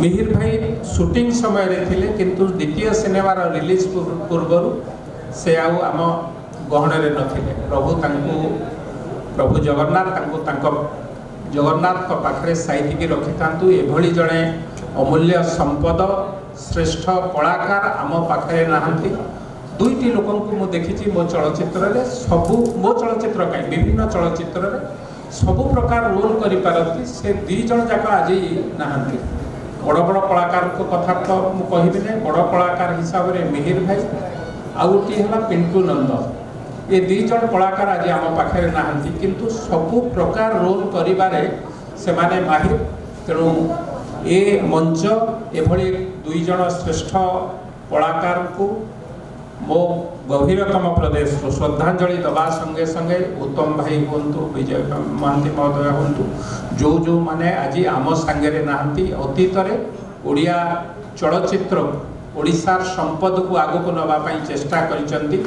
मिहिर भाई शूटिंग समय रे थिले किंतु द्वितीय सिनेमार रिलीज पूर्व से आम गहन रे नथिले। प्रभु जगन्नाथ जगन्नाथ पाखे साइतिकी रखि थांतु। एभली जड़े अमूल्य संपद श्रेष्ठ कलाकार आम पाखे नहांती। दुईटी लोक मु देखी मो चलचित्र रे सबु मो चलचित्र कहीं विभिन्न चलचित्र रे सबु प्रकार रोल करि पारती। से दी जण जाक आज नहांती। बड़ बड़ कलाकार को कथा तो मु कहबी नै। बड़ कलाकार हिसाब रे मिहिर भाई आउ गोटे है पिंटू नंद। ये दी जण कलाकार आज आम पाखे नहांती किंतु सबु प्रकार रोल करिबारे से माने माहिर। तेणु ए मंच एभली दुई जण श्रेष्ठ कलाकार को मो गभीरतम प्रदेश श्रद्धांजलि दबा संगे संगे उत्तम भाई हूँ, विजय महांती महोदय हूँ, जो माने आज आम सांगे नहांती। अतीत ओडिया चलचित्र ओडिशार संपद को आगक नवाई चेष्टा करिसेंती।